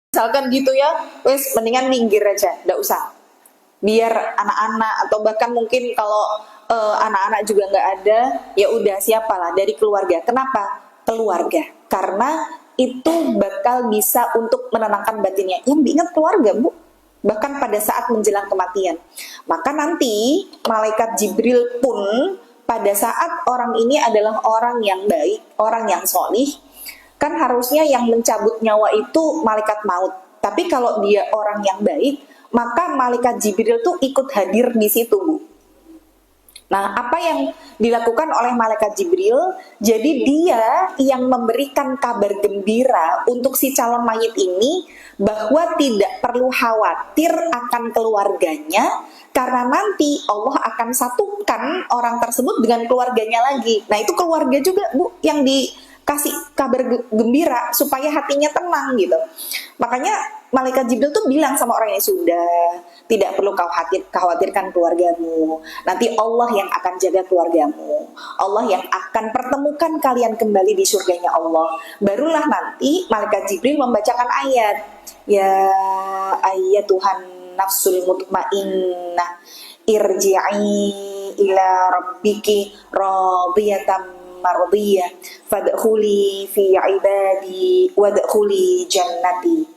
misalkan gitu ya, wes mendingan minggir aja, nggak usah. Biar anak-anak atau bahkan mungkin kalau anak-anak juga nggak ada, ya udah siapalah dari keluarga. Kenapa? Keluarga. Karena itu bakal bisa untuk menenangkan batinnya. Yang diingat keluarga, Bu. Bahkan pada saat menjelang kematian. Maka nanti malaikat Jibril pun pada saat orang ini adalah orang yang baik, orang yang solih, kan harusnya yang mencabut nyawa itu malaikat maut. Tapi kalau dia orang yang baik, maka malaikat Jibril tuh ikut hadir di situ, Bu. Nah, apa yang dilakukan oleh malaikat Jibril? Jadi dia yang memberikan kabar gembira untuk si calon mayit ini bahwa tidak perlu khawatir akan keluarganya karena nanti Allah akan satukan orang tersebut dengan keluarganya lagi. Nah, itu keluarga juga, Bu, yang dikasih kabar gembira supaya hatinya tenang gitu. Makanya malaikat Jibril tuh bilang sama orang ini, sudah, tidak perlu kau khawatirkan keluargamu. Nanti Allah yang akan jaga keluargamu. Allah yang akan pertemukan kalian kembali di surganya Allah. Barulah nanti malaikat Jibril membacakan ayat. Ya ayat Tuhan nafsul mutmainnah irji'i ila rabbiki radiyatan mardiyah fadkhuli fi ibadi wadkhuli jannati.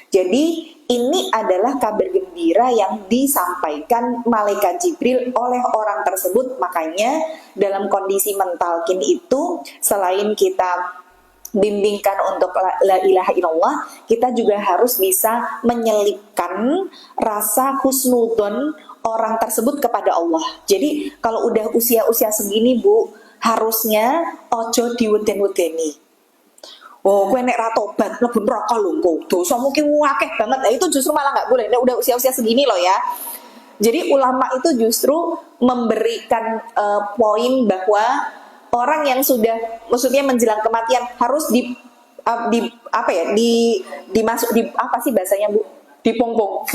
Jadi ini adalah kabar gembira yang disampaikan malaikat Jibril oleh orang tersebut. Makanya dalam kondisi mentalkin itu, selain kita bimbingkan untuk la ilaha illallah, kita juga harus bisa menyelipkan rasa husnudon orang tersebut kepada Allah. Jadi kalau udah usia-usia segini, Bu, harusnya ojo diweden-wedeni. Oh, gue nek ra tobat mlebu neraka lho engko. Dosamu ki akeh banget. Nah, itu justru malah nggak boleh. Nek udah usia-usia segini loh ya. Jadi ulama itu justru memberikan poin bahwa orang yang sudah maksudnya menjelang kematian harus di apa ya? Dimasuk di apa sih bahasanya, Bu? Dipongpong.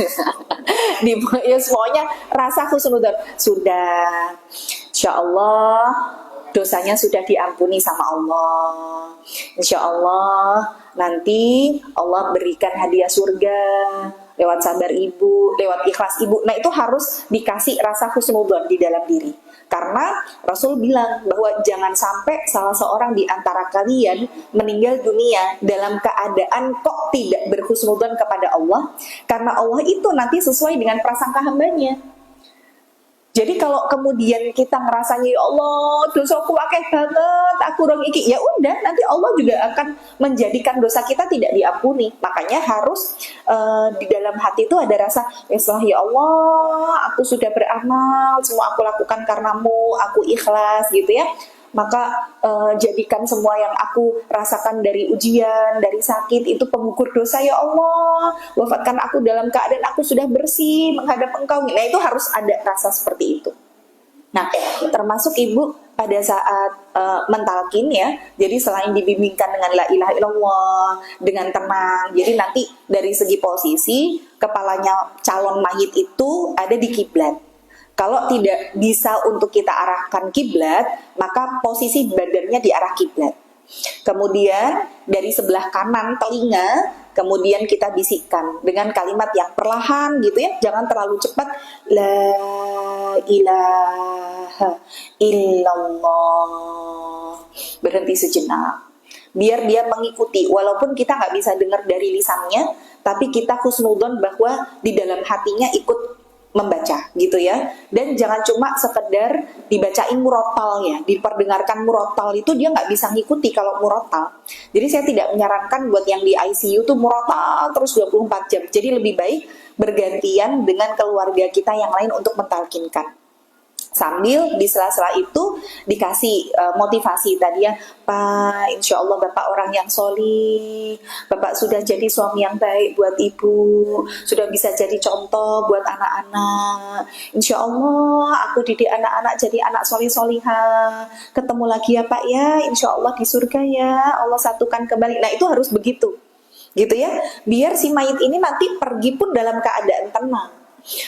Ya semuanya rasa husnudzon sudah. Insyaallah dosanya sudah diampuni sama Allah. Insya Allah nanti Allah berikan hadiah surga lewat sabar ibu, lewat ikhlas ibu. Nah, itu harus dikasih rasa husnudzon di dalam diri. Karena Rasul bilang bahwa jangan sampai salah seorang di antara kalian meninggal dunia dalam keadaan kok tidak berhusnudzon kepada Allah, karena Allah itu nanti sesuai dengan prasangka hambanya. Jadi kalau kemudian kita ngerasanya, ya Allah dosaku akeh banget, aku dong iki, ya udah nanti Allah juga akan menjadikan dosa kita tidak diampuni. Makanya harus di dalam hati itu ada rasa, ya Allah, aku sudah beramal, semua aku lakukan karenamu, aku ikhlas gitu ya. Maka jadikan semua yang aku rasakan dari ujian, dari sakit itu pengukur dosa, ya Allah. Wafatkan aku dalam keadaan aku sudah bersih menghadap Engkau. Nah, itu harus ada rasa seperti itu. Nah, termasuk ibu pada saat mentalkin ya. Jadi selain dibimbingkan dengan la ilaha illallah, dengan tenang. Jadi nanti dari segi posisi kepalanya calon mayit itu ada di kiblat. Kalau tidak bisa untuk kita arahkan kiblat, maka posisi badannya di arah kiblat. Kemudian dari sebelah kanan telinga, kemudian kita bisikkan dengan kalimat yang perlahan gitu ya, jangan terlalu cepat. La ilaha illallah. Berhenti sejenak. Biar dia mengikuti, walaupun kita nggak bisa dengar dari lisannya, tapi kita husnudzon bahwa di dalam hatinya ikut membaca gitu ya. Dan jangan cuma sekedar dibacain murotalnya, diperdengarkan murotal itu dia nggak bisa ngikuti kalau murotal. Jadi saya tidak menyarankan buat yang di ICU tuh murotal terus 24 jam. Jadi lebih baik bergantian dengan keluarga kita yang lain untuk mentalkinkan. Sambil di sela-sela itu dikasih motivasi tadi ya, Pak, insya Allah Bapak orang yang solih, Bapak sudah jadi suami yang baik buat ibu, sudah bisa jadi contoh buat anak-anak. Insya Allah aku didik anak-anak jadi anak solih-solihah. Ketemu lagi ya Pak ya, insya Allah di surga ya, Allah satukan kembali. Nah, itu harus begitu, gitu ya. Biar si mayit ini nanti pergi pun dalam keadaan tenang.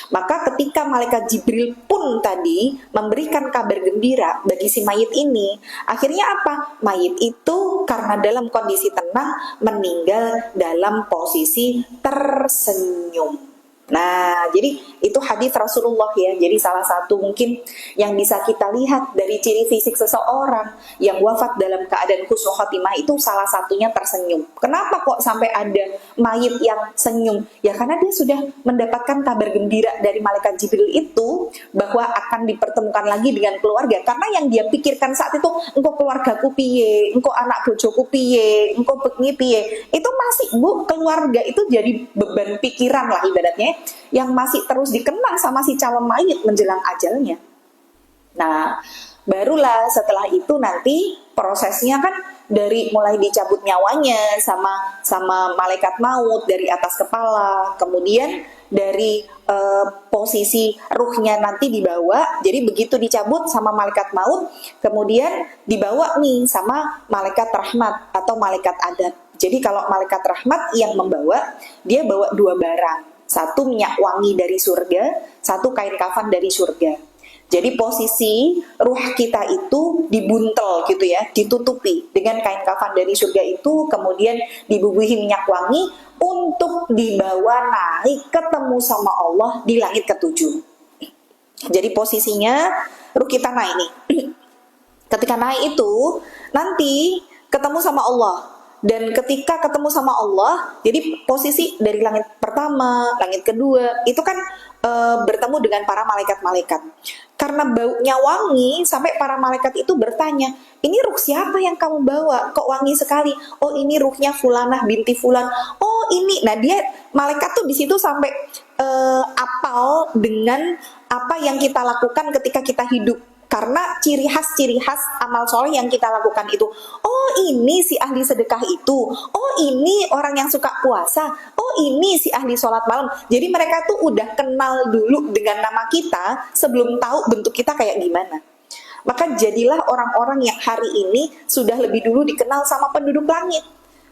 Maka ketika malaikat Jibril pun tadi memberikan kabar gembira bagi si mayit ini, akhirnya apa? Mayit itu karena dalam kondisi tenang meninggal dalam posisi tersenyum. Nah, jadi itu hadis Rasulullah ya. Jadi salah satu mungkin yang bisa kita lihat dari ciri fisik seseorang yang wafat dalam keadaan husnul khotimah itu salah satunya tersenyum. Kenapa kok sampai ada mayit yang senyum? Ya karena dia sudah mendapatkan kabar gembira dari malaikat Jibril itu bahwa akan dipertemukan lagi dengan keluarga. Karena yang dia pikirkan saat itu, engkau keluargaku piye, engkau anak bojoku piye, engkau bengi piye. Itu masih keluarga itu jadi beban pikiran lah ibaratnya, yang masih terus dikenang sama si calon mayit menjelang ajalnya. Nah, barulah setelah itu nanti prosesnya kan dari mulai dicabut nyawanya sama malaikat maut dari atas kepala, kemudian dari posisi ruhnya nanti dibawa. Jadi begitu dicabut sama malaikat maut, kemudian dibawa nih sama malaikat rahmat atau malaikat adab. Jadi kalau malaikat rahmat yang membawa, dia bawa dua barang. Satu minyak wangi dari surga, satu kain kafan dari surga. Jadi posisi ruh kita itu dibuntel gitu ya, ditutupi dengan kain kafan dari surga itu, kemudian dibubuhi minyak wangi untuk dibawa naik ketemu sama Allah di langit ketujuh. Jadi posisinya ruh kita naik nih. Ketika naik itu nanti ketemu sama Allah. Dan ketika ketemu sama Allah, jadi posisi dari langit pertama, langit kedua, itu kan bertemu dengan para malaikat-malaikat. Karena baunya wangi, sampai para malaikat itu bertanya, ini ruh siapa yang kamu bawa? Kok wangi sekali? Oh ini ruhnya Fulanah binti Fulan. Oh ini, nah dia malaikat tuh di situ sampai apal dengan apa yang kita lakukan ketika kita hidup. Karena ciri khas amal soleh yang kita lakukan itu, oh ini si ahli sedekah itu, oh ini orang yang suka puasa, oh ini si ahli sholat malam. Jadi mereka tuh udah kenal dulu dengan nama kita sebelum tahu bentuk kita kayak gimana. Maka jadilah orang-orang yang hari ini sudah lebih dulu dikenal sama penduduk langit.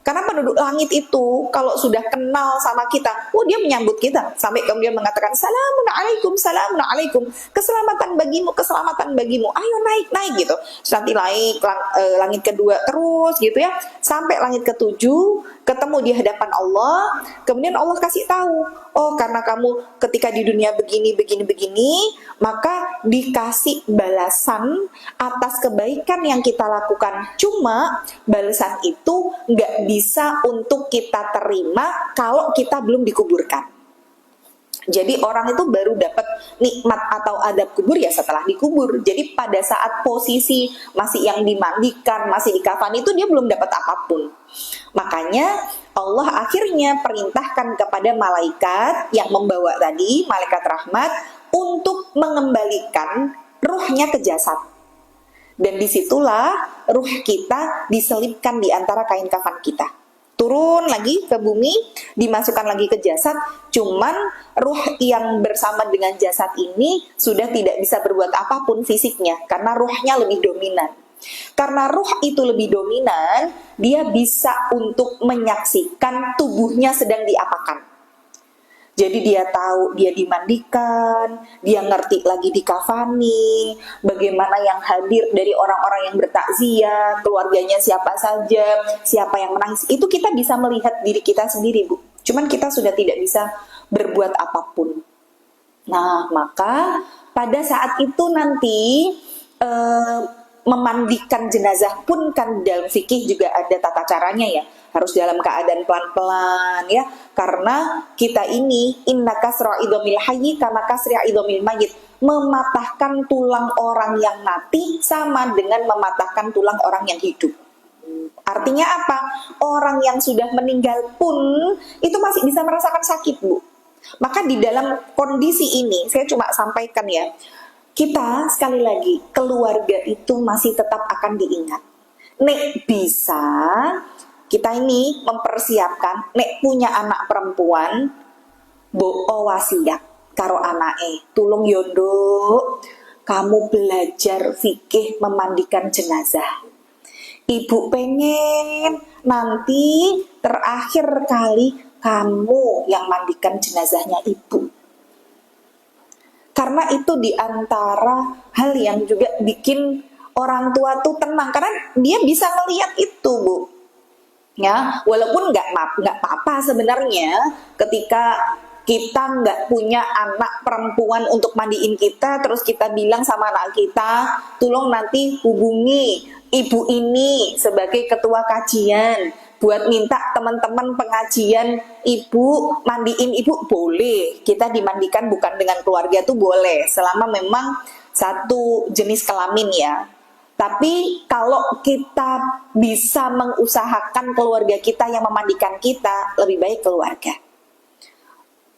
Karena penduduk langit itu kalau sudah kenal sama kita, dia menyambut kita sampai kemudian mengatakan salamun alaikum, keselamatan bagimu, ayo naik gitu. Nanti naik langit kedua terus gitu ya, sampai langit ketujuh ketemu di hadapan Allah. Kemudian Allah kasih tahu, oh karena kamu ketika di dunia begini, maka dikasih balasan atas kebaikan yang kita lakukan. Cuma balasan itu nggak bisa untuk kita terima kalau kita belum dikuburkan. Jadi orang itu baru dapat nikmat atau adab kubur ya setelah dikubur. Jadi pada saat posisi masih yang dimandikan, masih dikafani itu dia belum dapat apapun. Makanya Allah akhirnya perintahkan kepada malaikat yang membawa tadi, malaikat rahmat, untuk mengembalikan ruhnya ke jasad. Dan disitulah ruh kita diselipkan di antara kain kafan kita. Turun lagi ke bumi, dimasukkan lagi ke jasad. Cuman ruh yang bersama dengan jasad ini sudah tidak bisa berbuat apapun fisiknya, karena ruhnya lebih dominan. Karena ruh itu lebih dominan, dia bisa untuk menyaksikan tubuhnya sedang diapakan. Jadi dia tahu dia dimandikan, dia ngerti lagi dikafani, bagaimana yang hadir dari orang-orang yang bertakziah, keluarganya siapa saja, siapa yang menangis. Itu kita bisa melihat diri kita sendiri, Bu. Cuman kita sudah tidak bisa berbuat apapun. Nah, maka pada saat itu nanti memandikan jenazah pun kan dalam fikih juga ada tata caranya ya. Harus dalam keadaan pelan-pelan ya, karena kita ini inna kasra idhamil hayyi kama kasra idhamil mayyit, mematahkan tulang orang yang mati sama dengan mematahkan tulang orang yang hidup. Artinya apa? Orang yang sudah meninggal pun itu masih bisa merasakan sakit, Bu. Maka di dalam kondisi ini saya cuma sampaikan ya, kita sekali lagi keluarga itu masih tetap akan diingat. Nek bisa kita ini mempersiapkan, nek punya anak perempuan, bo'o wasiat karo anake, tulung yondo, kamu belajar fikih memandikan jenazah. Ibu pengen nanti terakhir kali kamu yang mandikan jenazahnya ibu. Karena itu diantara hal yang juga bikin orang tua tuh tenang, karena dia bisa ngelihat itu, Bu. Ya, walaupun nggak apa-apa sebenarnya ketika kita nggak punya anak perempuan untuk mandiin kita, terus kita bilang sama anak kita, tolong nanti hubungi ibu ini sebagai ketua kajian buat minta teman-teman pengajian ibu mandiin ibu. Boleh, kita dimandikan bukan dengan keluarga tuh boleh, selama memang satu jenis kelamin ya. Tapi kalau kita bisa mengusahakan keluarga kita yang memandikan kita, lebih baik keluarga.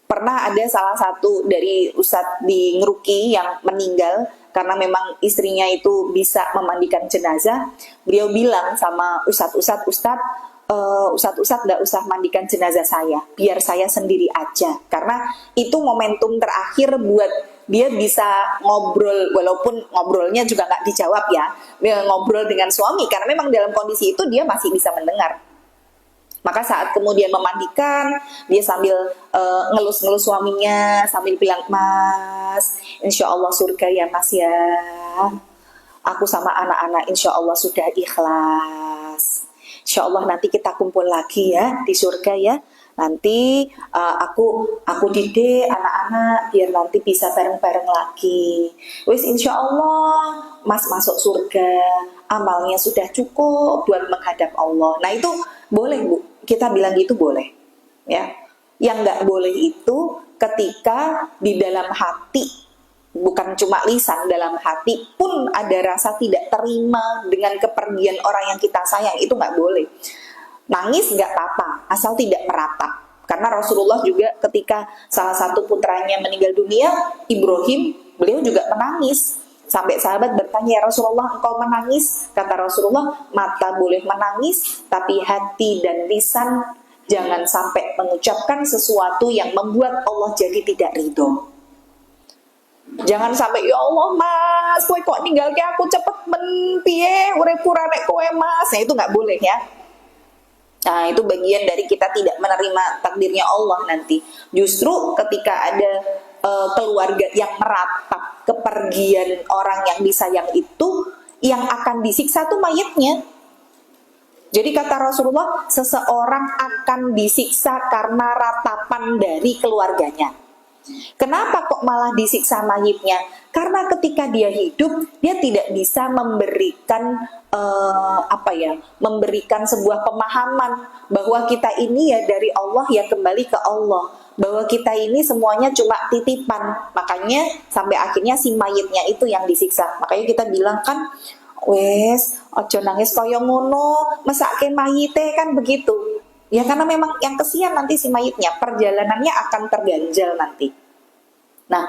Pernah ada salah satu dari ustadz di Ngeruki yang meninggal karena memang istrinya itu bisa memandikan jenazah. Beliau bilang sama ustadz nggak usah mandikan jenazah saya, biar saya sendiri aja. Karena itu momentum terakhir buat dia bisa ngobrol, walaupun ngobrolnya juga nggak dijawab ya, dia ngobrol dengan suami karena memang dalam kondisi itu dia masih bisa mendengar. Maka saat kemudian memandikan, dia sambil ngelus-ngelus suaminya, sambil bilang, "Mas, insya Allah surga ya mas ya, aku sama anak-anak insya Allah sudah ikhlas, insya Allah nanti kita kumpul lagi ya di surga ya. Nanti aku didik anak-anak biar nanti bisa bareng-bareng lagi. Wis insya Allah mas masuk surga, amalnya sudah cukup buat menghadap Allah." Nah itu boleh Bu, kita bilang gitu boleh ya. Yang nggak boleh itu ketika di dalam hati, bukan cuma lisan, dalam hati pun ada rasa tidak terima dengan kepergian orang yang kita sayang, itu nggak boleh. Nangis nggak apa-apa, asal tidak meratap. Karena Rasulullah juga ketika salah satu putranya meninggal dunia, Ibrahim, beliau juga menangis. Sampai sahabat bertanya, "Ya Rasulullah, engkau menangis?" Kata Rasulullah, "Mata boleh menangis, tapi hati dan lisan jangan sampai mengucapkan sesuatu yang membuat Allah jadi tidak ridho." Jangan sampai, "Ya Allah mas, kowe kok ninggal ke aku cepet men piye uripku ra nek kowe mas." Nah itu nggak boleh ya. Nah itu bagian dari kita tidak menerima takdirnya Allah nanti. Justru ketika ada keluarga yang meratap kepergian orang yang disayang itu, yang akan disiksa tuh mayitnya. Jadi kata Rasulullah, seseorang akan disiksa karena ratapan dari keluarganya. Kenapa kok malah disiksa mayitnya? Karena ketika dia hidup, dia tidak bisa memberikan memberikan sebuah pemahaman bahwa kita ini ya dari Allah, ya kembali ke Allah, bahwa kita ini semuanya cuma titipan. Makanya sampai akhirnya si mayitnya itu yang disiksa. Makanya kita bilang kan, wes ojo nangis koyo ngono, mesake mayite, kan begitu. Ya karena memang yang kesian nanti si mayitnya, perjalanannya akan terganjal nanti. Nah,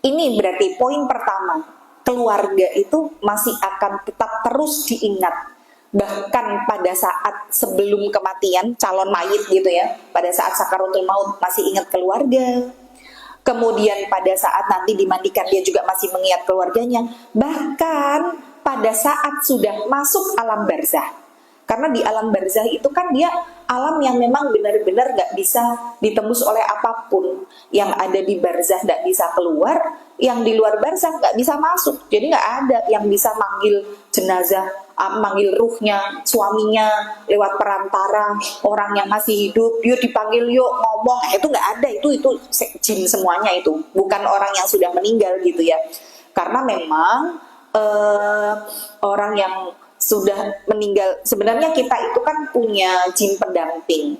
ini berarti poin pertama, keluarga itu masih akan tetap terus diingat. Bahkan pada saat sebelum kematian, calon mayit gitu ya, pada saat sakaratul maut masih ingat keluarga. Kemudian pada saat nanti dimandikan dia juga masih mengingat keluarganya. Bahkan pada saat sudah masuk alam barzah. Karena di alam barzah itu kan dia alam yang memang benar-benar gak bisa ditembus oleh apapun. Yang ada di barzah gak bisa keluar, yang di luar barzah gak bisa masuk. Jadi gak ada yang bisa manggil jenazah, manggil ruhnya, suaminya lewat perantara orang yang masih hidup. Yuk dipanggil, yuk ngomong. Itu gak ada, itu jin semuanya itu. Bukan orang yang sudah meninggal gitu ya. Karena memang orang yang sudah meninggal, sebenarnya kita itu kan punya jin pendamping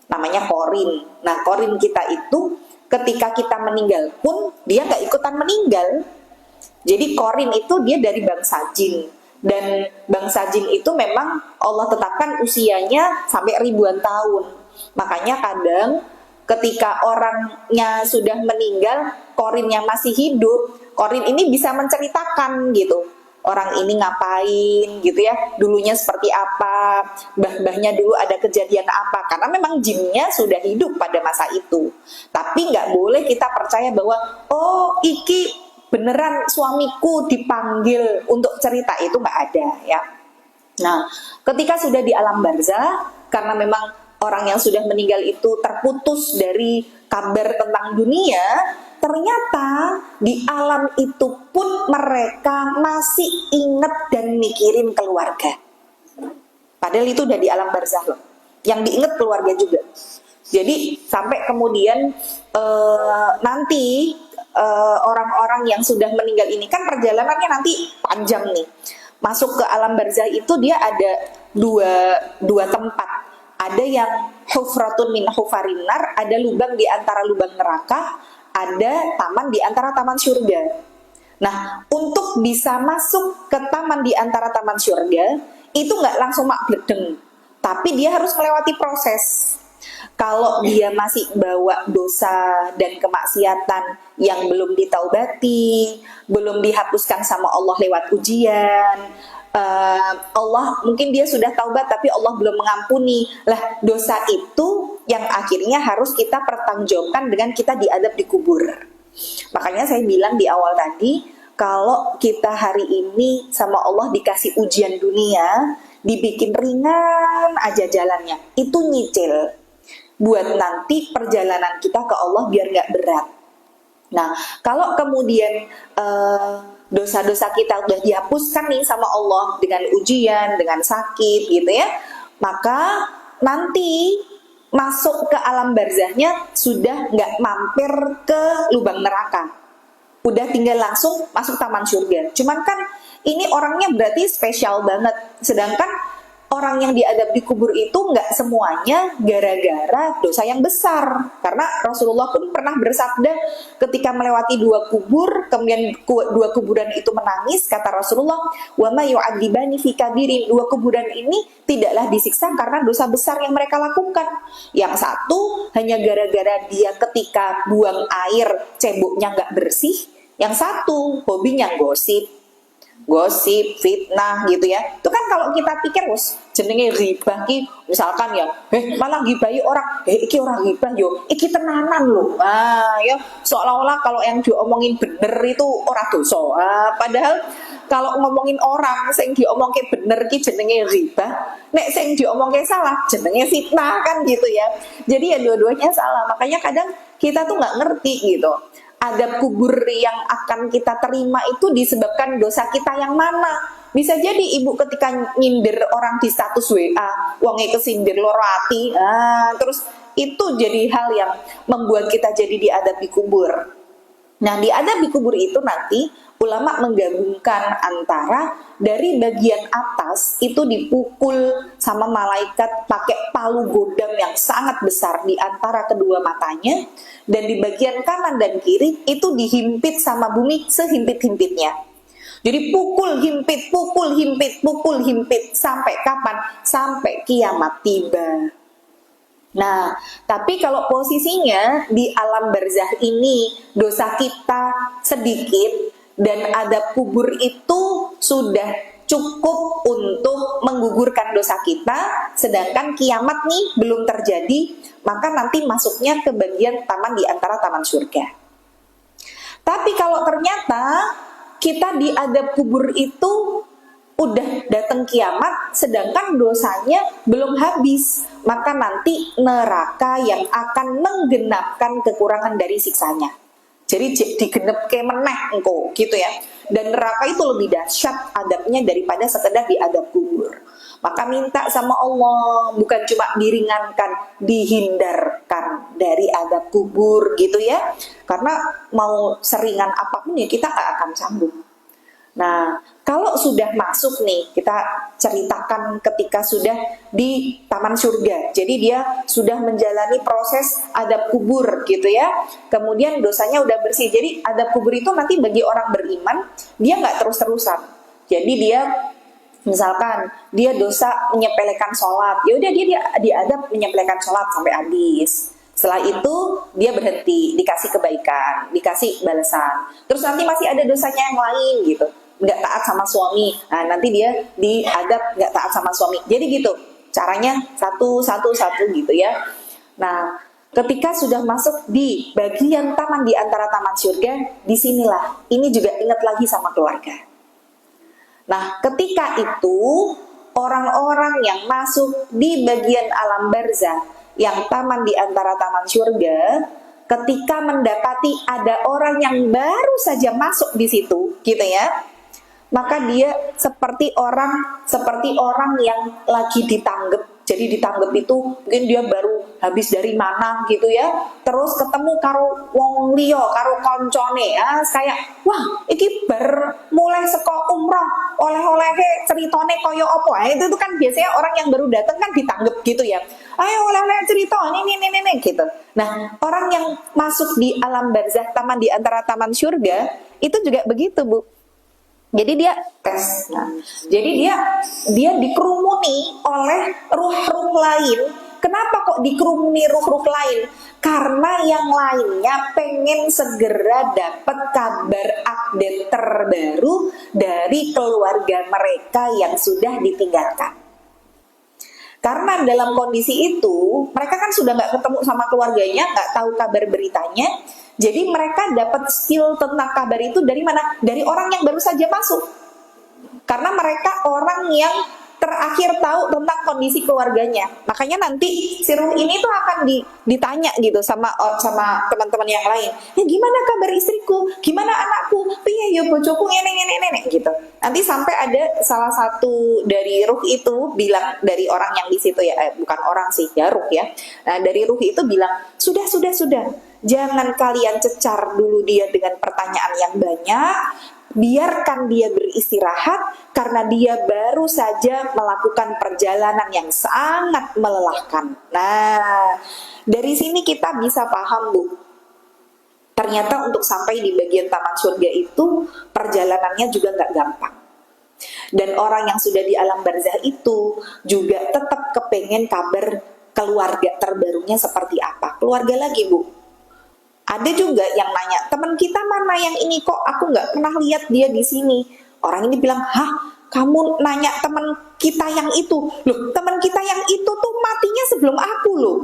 namanya korin. Nah korin kita itu ketika kita meninggal pun dia gak ikutan meninggal. Jadi korin itu dia dari bangsa jin, dan bangsa jin itu memang Allah tetapkan usianya sampai ribuan tahun. Makanya kadang ketika orangnya sudah meninggal, korinnya masih hidup, korin ini bisa menceritakan gitu, orang ini ngapain gitu ya, dulunya seperti apa, mbah-mbahnya dulu ada kejadian apa, karena memang jinnya sudah hidup pada masa itu. Tapi nggak boleh kita percaya bahwa oh iki beneran suamiku dipanggil untuk cerita, itu nggak ada ya. Nah ketika sudah di alam barzah, karena memang orang yang sudah meninggal itu terputus dari kabar tentang dunia, ternyata di alam itu pun mereka masih ingat dan mikirin keluarga. Padahal itu udah di alam barzah loh. Yang diingat keluarga juga. Jadi sampai kemudian nanti orang-orang yang sudah meninggal ini kan perjalanannya nanti panjang nih. Masuk ke alam barzah itu dia ada dua tempat. Ada yang hufratun min hufarinar, ada lubang di antara lubang neraka, ada taman di antara taman surga. Nah, untuk bisa masuk ke taman di antara taman surga, itu nggak langsung mak bledeng, tapi dia harus melewati proses. Kalau dia masih bawa dosa dan kemaksiatan yang belum ditaubati, belum dihapuskan sama Allah lewat ujian, Allah mungkin dia sudah taubat tapi Allah belum mengampuni lah, dosa itu yang akhirnya harus kita pertanggungjawabkan dengan kita diadab di kubur. Makanya saya bilang di awal tadi, kalau kita hari ini sama Allah dikasih ujian dunia, dibikin ringan aja jalannya, itu nyicil buat nanti perjalanan kita ke Allah biar nggak berat. Nah, kalau kemudian dosa-dosa kita udah dihapuskan nih sama Allah dengan ujian, dengan sakit gitu ya, maka nanti masuk ke alam barzahnya sudah nggak mampir ke lubang neraka, udah tinggal langsung masuk taman surga. Cuman kan ini orangnya berarti spesial banget, sedangkan orang yang diadab di kubur itu nggak semuanya gara-gara dosa yang besar. Karena Rasulullah pun pernah bersabda ketika melewati dua kubur, kemudian dua kuburan itu menangis, kata Rasulullah, wa ma yu'adzibani fi kabirin, dua kuburan ini tidaklah disiksa karena dosa besar yang mereka lakukan. Yang satu hanya gara-gara dia ketika buang air ceboknya nggak bersih, yang satu hobinya gosip, fitnah gitu ya. Itu kan kalau kita pikir wes jenenge ghibah ki, misalkan ya, malah gibahi orang, iki orang ghibah yo, iki tenanan loh. Ya seolah-olah kalau yang diomongin bener itu ora dosa. Padahal kalau ngomongin orang sing diomongke bener ki jenenge ghibah, nek sing diomongke salah jenenge fitnah kan gitu ya. Jadi ya dua-duanya salah. Makanya kadang kita tuh nggak ngerti gitu. Adab kubur yang akan kita terima itu disebabkan dosa kita yang mana. Bisa jadi ibu ketika nyindir orang di status WA, wonge kesindir loro ati, terus itu jadi hal yang membuat kita jadi diadab di kubur. Nah, diadab di kubur itu nanti ulama menggabungkan antara dari bagian atas itu dipukul sama malaikat pakai palu godam yang sangat besar di antara kedua matanya, dan di bagian kanan dan kiri itu dihimpit sama bumi sehimpit-himpitnya. Jadi pukul himpit sampai kapan? Sampai kiamat tiba. Nah, tapi kalau posisinya di alam barzah ini dosa kita sedikit dan adab kubur itu sudah cukup untuk menggugurkan dosa kita, sedangkan kiamat nih belum terjadi, maka nanti masuknya ke bagian taman di antara taman surga. Tapi kalau ternyata kita di adab kubur itu udah datang kiamat, sedangkan dosanya belum habis, maka nanti neraka yang akan menggenapkan kekurangan dari siksanya. Jadi digenep ke meneh engko gitu ya. Dan neraka itu lebih dahsyat adabnya daripada sekedar diadab kubur. Maka minta sama Allah bukan cuma diringankan, dihindarkan dari adab kubur gitu ya. Karena mau seringan apapun ya kita gak akan sanggup. Nah, kalau sudah masuk nih, kita ceritakan ketika sudah di taman surga. Jadi dia sudah menjalani proses adab kubur gitu ya. Kemudian dosanya udah bersih. Jadi adab kubur itu nanti bagi orang beriman, dia nggak terus-terusan. Jadi dia misalkan dia dosa menyepelekan sholat, ya udah dia diadab menyepelekan sholat sampai habis. Setelah itu dia berhenti, dikasih kebaikan, dikasih balasan. Terus nanti masih ada dosanya yang lain gitu. Nggak taat sama suami, nah nanti dia diadab nggak taat sama suami. Jadi gitu caranya satu gitu ya. Nah, ketika sudah masuk di bagian taman di antara taman surga, disinilah ini juga ingat lagi sama keluarga. Nah, ketika itu orang-orang yang masuk di bagian alam barzah, yang taman di antara taman surga, ketika mendapati ada orang yang baru saja masuk di situ, gitu ya, maka dia seperti orang yang lagi ditanggep. Jadi ditanggep itu mungkin dia baru habis dari mana gitu ya, terus ketemu karo wong liya, karo koncone, kayak wah iki bar mulai seko umroh oleh-olehe ceritane kaya apa. Itu kan biasanya orang yang baru datang kan ditanggep gitu ya, ayo oleh-oleh cerita ini gitu. Nah, orang yang masuk di alam barzah, taman di antara taman surga, itu juga begitu, Bu. Jadi dia tes. Nah, jadi dia dikerumuni oleh ruh-ruh lain. Kenapa kok dikerumuni ruh-ruh lain? Karena yang lainnya pengen segera dapat kabar update terbaru dari keluarga mereka yang sudah ditinggalkan. Karena dalam kondisi itu mereka kan sudah nggak ketemu sama keluarganya, nggak tahu kabar beritanya. Jadi mereka dapat skill tentang kabar itu dari mana? Dari orang yang baru saja masuk. Karena mereka orang yang terakhir tahu tentang kondisi keluarganya. Makanya nanti si ruh ini tuh akan ditanya gitu sama teman-teman yang lain. Ya gimana kabar istriku? Gimana anakku? Piye ya bojoku ini gitu. Nanti sampai ada salah satu dari ruh itu bilang, dari orang yang di situ ya, bukan orang sih, ya ruh ya. Nah, dari ruh itu bilang, sudah. Jangan kalian cecar dulu dia dengan pertanyaan yang banyak. Biarkan dia beristirahat karena dia baru saja melakukan perjalanan yang sangat melelahkan. Nah, dari sini kita bisa paham, Bu. Ternyata untuk sampai di bagian taman surga itu perjalanannya juga nggak gampang. Dan orang yang sudah di alam barzah itu juga tetap kepengen kabar keluarga terbarunya seperti apa. Keluarga lagi, Bu. Ada juga yang nanya, teman kita mana yang ini, kok aku nggak pernah lihat dia di sini. Orang ini bilang, hah, kamu nanya teman kita yang itu? Loh, teman kita yang itu tuh matinya sebelum aku loh.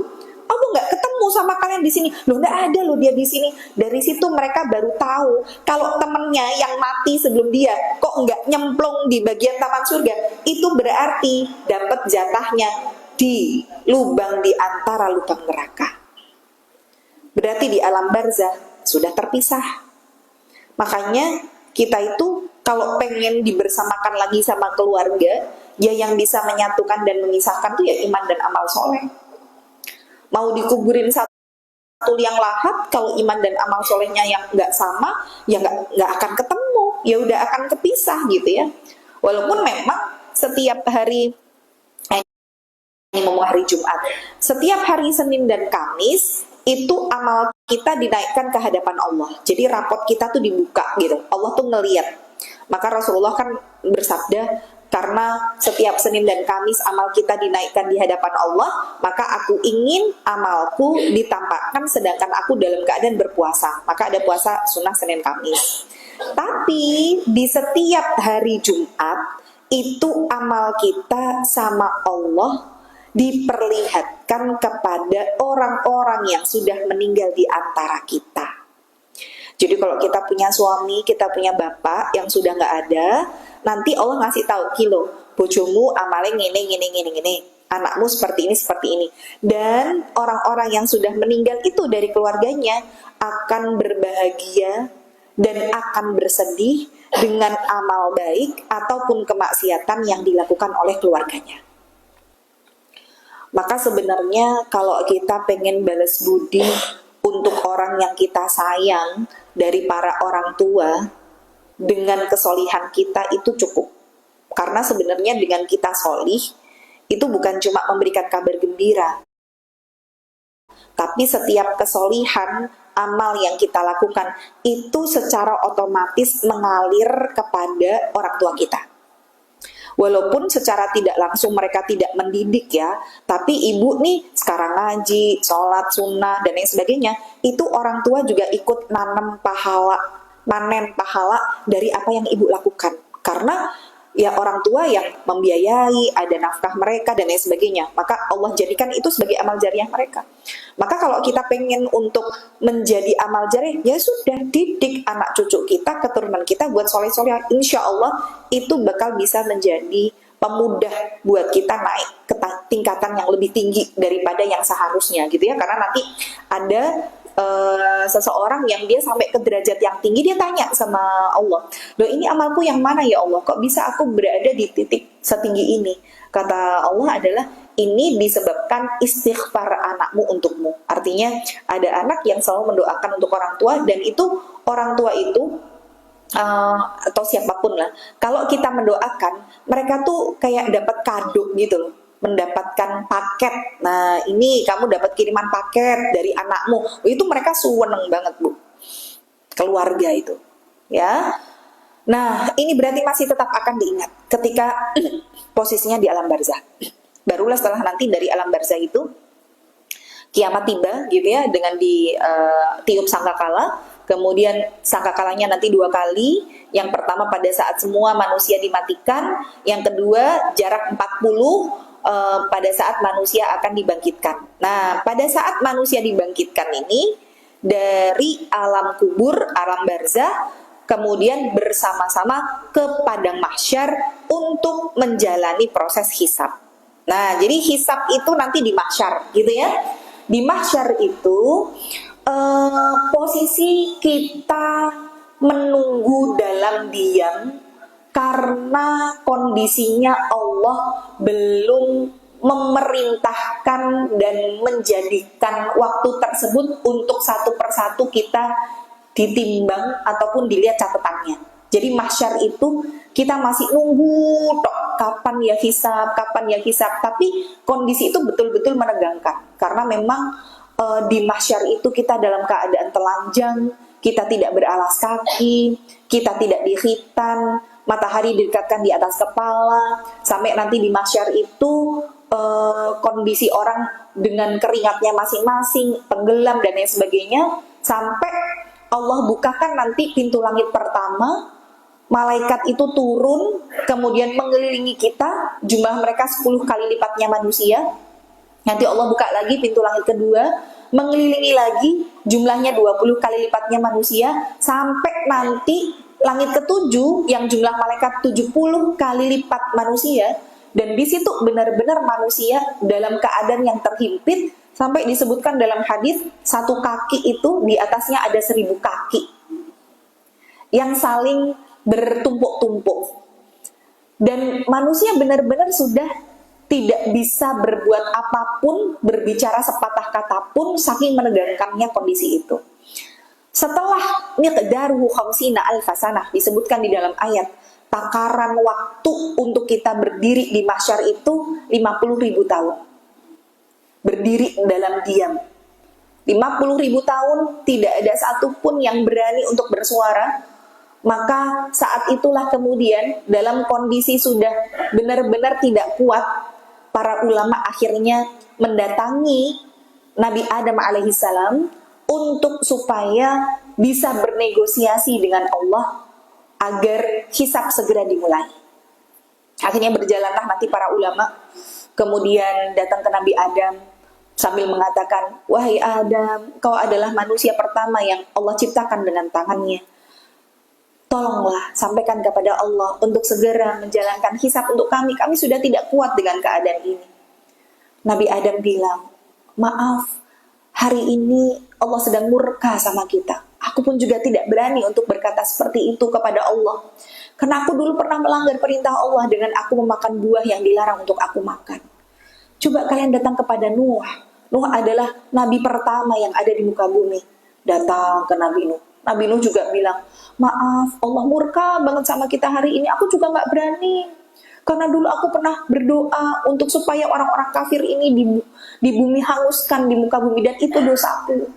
Aku nggak ketemu sama kalian di sini. Loh, nggak ada loh dia di sini. Dari situ mereka baru tahu kalau temennya yang mati sebelum dia kok nggak nyemplung di bagian taman surga. Itu berarti dapat jatahnya di lubang di antara lubang neraka. Berarti di alam barzah sudah terpisah. Makanya kita itu kalau pengen dibersamakan lagi sama keluarga, ya yang bisa menyatukan dan memisahkan tuh ya iman dan amal soleh. Mau dikuburin satu liang lahat, kalau iman dan amal solehnya yang nggak sama, ya nggak akan ketemu, ya udah akan kepisah gitu ya. Walaupun memang setiap hari, ini ngomong hari Jumat, setiap hari Senin dan Kamis itu amal kita dinaikkan ke hadapan Allah. Jadi rapot kita tuh dibuka gitu. Allah tuh ngeliat. Maka Rasulullah kan bersabda, karena setiap Senin dan Kamis amal kita dinaikkan di hadapan Allah, maka aku ingin amalku ditampakkan sedangkan aku dalam keadaan berpuasa. Maka ada puasa sunnah Senin Kamis. Tapi di setiap hari Jumat itu amal kita sama Allah diperlihatkan kepada orang-orang yang sudah meninggal di antara kita. Jadi kalau kita punya suami, kita punya bapak yang sudah nggak ada, nanti Allah ngasih tahu, kilo, bojomu amalnya gini, anakmu seperti ini. Dan orang-orang yang sudah meninggal itu dari keluarganya akan berbahagia dan akan bersedih dengan amal baik ataupun kemaksiatan yang dilakukan oleh keluarganya. Maka sebenarnya kalau kita pengen balas budi untuk orang yang kita sayang dari para orang tua, dengan kesolihan kita itu cukup. Karena sebenarnya dengan kita solih, itu bukan cuma memberikan kabar gembira, tapi setiap kesolihan amal yang kita lakukan itu secara otomatis mengalir kepada orang tua kita. Walaupun secara tidak langsung mereka tidak mendidik ya, tapi ibu nih sekarang ngaji, sholat sunnah dan lain sebagainya, itu orang tua juga ikut manen pahala dari apa yang ibu lakukan. Karena ya orang tua yang membiayai, ada nafkah mereka dan lain sebagainya, maka Allah jadikan itu sebagai amal jariah mereka. Maka kalau kita pengen untuk menjadi amal jariah, ya sudah, didik anak cucu kita, keturunan kita buat soleh-soleh. Insya Allah itu bakal bisa menjadi pemudah buat kita naik ke tingkatan yang lebih tinggi daripada yang seharusnya gitu ya. Karena nanti ada seseorang yang dia sampai ke derajat yang tinggi, dia tanya sama Allah, loh ini amalku yang mana ya Allah, kok bisa aku berada di titik setinggi ini? Kata Allah adalah, ini disebabkan istighfar anakmu untukmu. Artinya ada anak yang selalu mendoakan untuk orang tua, dan itu orang tua itu atau siapapun lah, kalau kita mendoakan, mereka tuh kayak dapat kado gitu loh, mendapatkan paket. Nah ini kamu dapat kiriman paket dari anakmu, itu mereka seneng banget Bu, keluarga itu ya. Nah ini berarti masih tetap akan diingat ketika posisinya di alam barzah. Barulah setelah nanti dari alam barzah itu kiamat tiba gitu ya, dengan ditiup sangkakala. Kemudian sangkakalanya nanti 2 kali. Yang pertama pada saat semua manusia dimatikan, yang kedua jarak 40 pada saat manusia akan dibangkitkan. Nah pada saat manusia dibangkitkan ini dari alam kubur, alam barzah, kemudian bersama-sama ke padang mahsyar untuk menjalani proses hisab. Nah jadi hisab itu nanti di mahsyar gitu ya. Di mahsyar itu posisi kita menunggu dalam diam karena kondisinya Allah belum memerintahkan dan menjadikan waktu tersebut untuk satu persatu kita ditimbang ataupun dilihat catatannya. Jadi mahsyar itu kita masih nunggu kapan ya hisab, kapan ya hisab, tapi kondisi itu betul-betul menegangkan karena memang di mahsyar itu kita dalam keadaan telanjang, kita tidak beralas kaki, kita tidak dikhitan, matahari didekatkan di atas kepala, sampai nanti di mahsyar itu kondisi orang dengan keringatnya masing-masing, tenggelam dan lain sebagainya, sampai Allah bukakan nanti pintu langit pertama, malaikat itu turun, kemudian mengelilingi kita, jumlah mereka 10 kali lipatnya manusia. Nanti Allah buka lagi pintu langit kedua, mengelilingi lagi, jumlahnya 20 kali lipatnya manusia, sampai nanti langit ketujuh yang jumlah malaikat 70 kali lipat manusia. Dan di situ benar-benar manusia dalam keadaan yang terhimpit, sampai disebutkan dalam hadis, satu kaki itu di atasnya ada 1000 kaki yang saling bertumpuk-tumpuk. Dan manusia benar-benar sudah tidak bisa berbuat apapun, berbicara sepatah kata pun, saking menegangkannya kondisi itu. Setelah miqdaruhu khamsina alfasanah, disebutkan di dalam ayat, takaran waktu untuk kita berdiri di mahsyar itu 50.000 tahun. Berdiri dalam diam. 50.000 tahun, tidak ada satupun yang berani untuk bersuara. Maka saat itulah kemudian dalam kondisi sudah benar-benar tidak kuat, para ulama akhirnya mendatangi Nabi Adam alaihissalam untuk supaya bisa bernegosiasi dengan Allah agar hisab segera dimulai. Akhirnya berjalanlah nanti para ulama, kemudian datang ke Nabi Adam sambil mengatakan, wahai Adam, kau adalah manusia pertama yang Allah ciptakan dengan tangannya. Tolonglah sampaikan kepada Allah untuk segera menjalankan hisab untuk kami. Kami sudah tidak kuat dengan keadaan ini. Nabi Adam bilang, maaf, hari ini Allah sedang murka sama kita. Aku pun juga tidak berani untuk berkata seperti itu kepada Allah. Karena aku dulu pernah melanggar perintah Allah dengan aku memakan buah yang dilarang untuk aku makan. Coba kalian datang kepada Nuh. Nuh adalah nabi pertama yang ada di muka bumi. Datang ke Nabi Nuh. Nabi Nuh juga bilang, maaf, Allah murka banget sama kita hari ini. Aku juga gak berani. Karena dulu aku pernah berdoa untuk supaya orang-orang kafir ini di bumi hanguskan di muka bumi. Dan itu dosaku.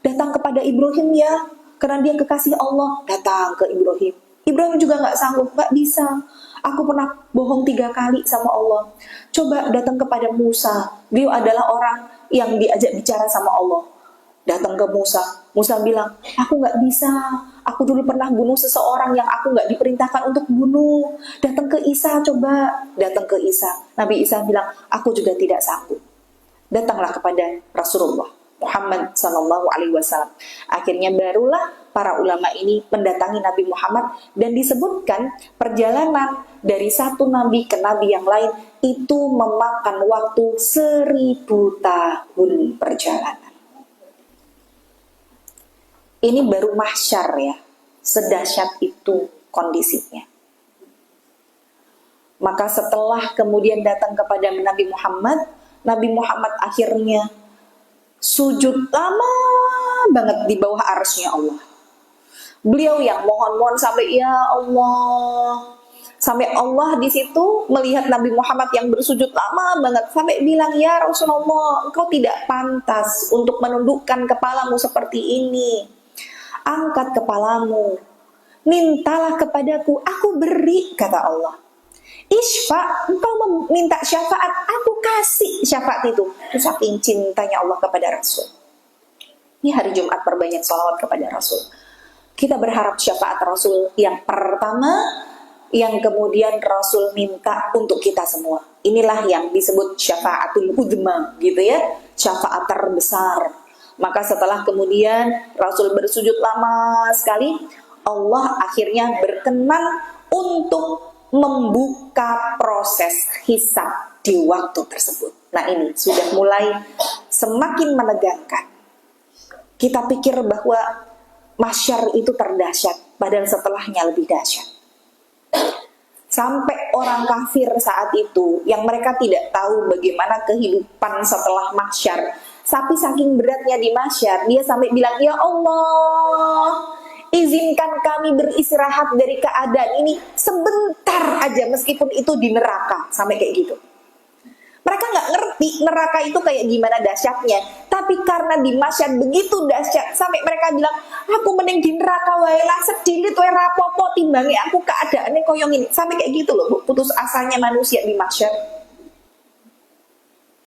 Datang kepada Ibrahim ya. Karena dia kekasih Allah. Datang ke Ibrahim. Ibrahim juga gak sanggup, gak bisa. Aku pernah bohong 3 kali sama Allah. Coba datang kepada Musa. Beliau adalah orang yang diajak bicara sama Allah. Datang ke Musa. Musa bilang, aku gak bisa. Aku dulu pernah bunuh seseorang yang aku gak diperintahkan untuk bunuh. Datang ke Isa, coba. Datang ke Isa. Nabi Isa bilang, aku juga tidak sanggup. Datanglah kepada Rasulullah Muhammad SAW. Akhirnya barulah para ulama ini mendatangi Nabi Muhammad, dan disebutkan perjalanan dari satu nabi ke nabi yang lain itu memakan waktu 1000 tahun perjalanan. Ini baru mahsyar ya, sedahsyat itu kondisinya. Maka setelah kemudian datang kepada Nabi Muhammad akhirnya sujud lama banget di bawah arsy-Nya Allah. Beliau yang mohon-mohon sampai ya Allah, sampai Allah di situ melihat Nabi Muhammad yang bersujud lama banget, sampai bilang, ya Rasulullah, engkau tidak pantas untuk menundukkan kepalamu seperti ini. Angkat kepalamu, mintalah kepadaku, aku beri, kata Allah. Isfa, engkau meminta syafaat, aku kasih syafaat itu. Saking cintanya Allah kepada Rasul. Ini hari Jumat perbanyak sholawat kepada Rasul. Kita berharap syafaat Rasul yang pertama, yang kemudian Rasul minta untuk kita semua. Inilah yang disebut syafaatul udma, gitu ya, syafaat terbesar. Maka setelah kemudian Rasul bersujud lama sekali, Allah akhirnya berkenan untuk membuka proses hisab di waktu tersebut. Nah, ini sudah mulai semakin menegangkan. Kita pikir bahwa mahsyar itu terdahsyat, padahal setelahnya lebih dahsyat. Sampai orang kafir saat itu, yang mereka tidak tahu bagaimana kehidupan setelah mahsyar, tapi saking beratnya di mahsyar, dia sampai bilang, ya Allah, izinkan kami beristirahat dari keadaan ini sebentar aja, meskipun itu di neraka. Sampai kayak gitu. Mereka nggak ngerti neraka itu kayak gimana dahsyatnya, tapi karena di mahsyar begitu dahsyat, sampai mereka bilang, aku mending di neraka wae lah, sedih itu rapopo timbangi aku keadaannya koyong ini. Sampai kayak gitu loh, putus asanya manusia di mahsyar.